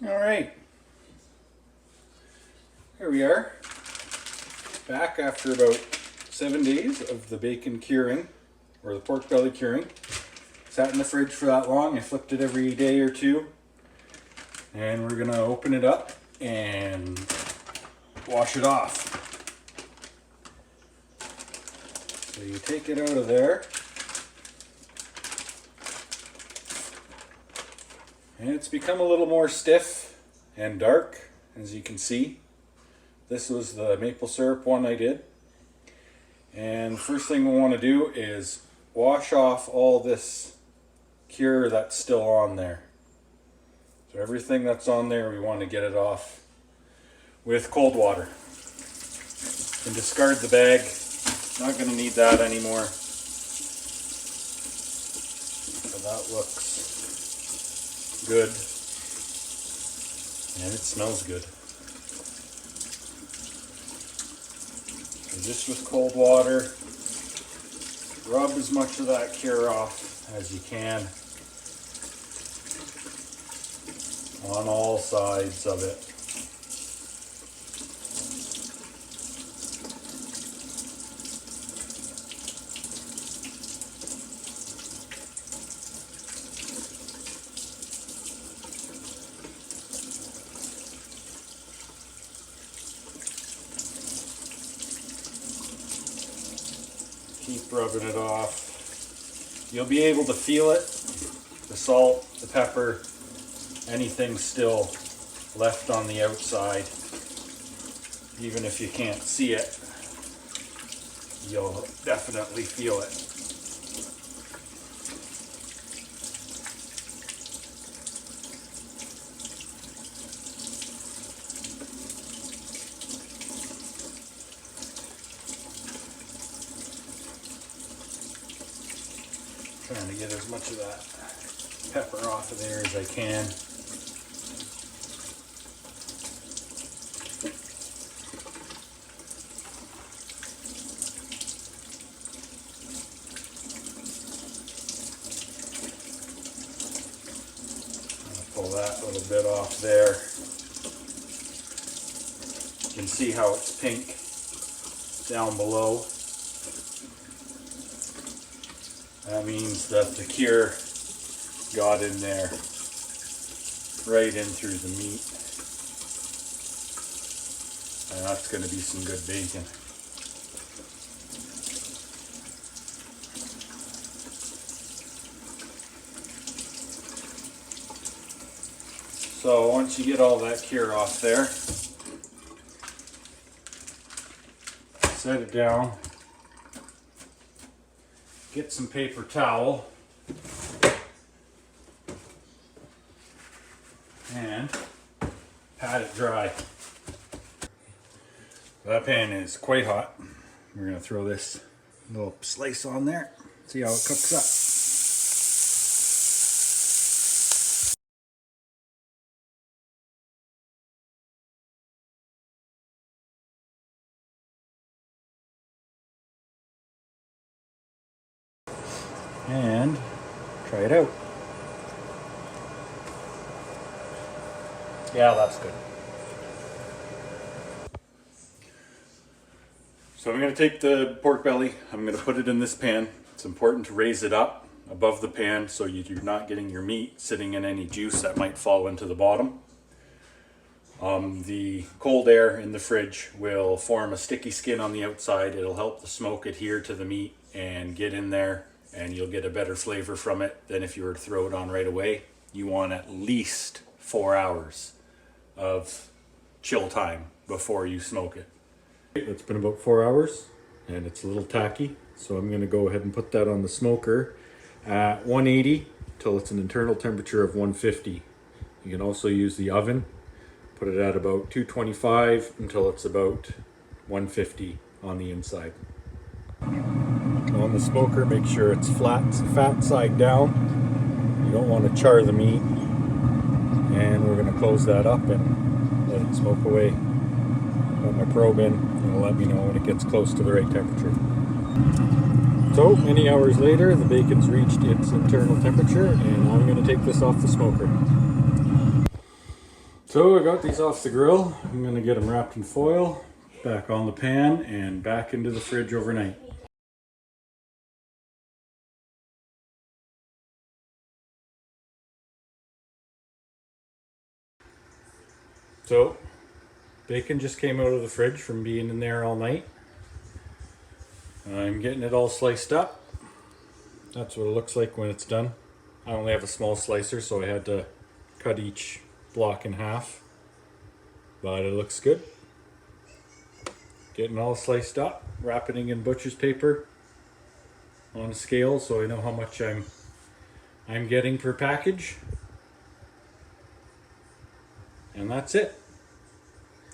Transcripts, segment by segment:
All right, here we are, back after about 7 days of the bacon curing, or the pork belly curing. Sat in the fridge for that long. I flipped it every day or two, and we're gonna open it up and wash it off. So you take it out of there, and it's become a little more stiff and dark, as you can see. This was the maple syrup one I did. And first thing we want to do is wash off all this cure that's still on there. So everything that's on there, we want to get it off with cold water. You can discard the bag. Not going to need that anymore. So that looks good. And it smells good. So just with cold water, rub as much of that cure off as you can on all sides of it. Keep rubbing it off. You'll be able to feel it, the salt, the pepper, anything still left on the outside. Even if you can't see it, you'll definitely feel it. Trying to get as much of that pepper off of there as I can. I'll pull that little bit off there. You can see how it's pink down below. That means that the cure got in there, right in through the meat. And that's going to be some good bacon. So once you get all that cure off there, set it down. Get some paper towel and pat it dry. That pan is quite hot. We're going to throw this little slice on there, see how it cooks up. And try it out. Yeah, that's good. So I'm going to take the pork belly, I'm going to put it in this pan. It's important to raise it up above the pan so you're not getting your meat sitting in any juice that might fall into the bottom. The cold air in the fridge will form a sticky skin on the outside. It'll help the smoke adhere to the meat and get in there, and you'll get a better flavor from it than if you were to throw it on right away. You want at least 4 hours of chill time before you smoke it. It's been about 4 hours and it's a little tacky, so I'm going to go ahead and put that on the smoker at 180 till it's an internal temperature of 150. You can also use the oven, put it at about 225 until it's about 150 on the inside. On the smoker, make sure it's flat side down. You don't want to char the meat. And we're going to close that up and let it smoke away. Got my probe in, and it'll let me know when it gets close to the right temperature. So many hours later, the bacon's reached its internal temperature, and I'm going to take this off the smoker. So I got these off the grill. I'm gonna get them wrapped in foil, back on the pan, and back into the fridge overnight. So, bacon just came out of the fridge from being in there all night. I'm getting it all sliced up. That's what it looks like when it's done. I only have a small slicer, so I had to cut each block in half. But it looks good. Getting all sliced up, wrapping it in butcher's paper on a scale so I know how much I'm getting per package. And that's it.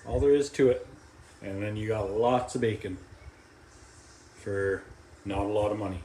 All there is to it. And then you got lots of bacon for not a lot of money.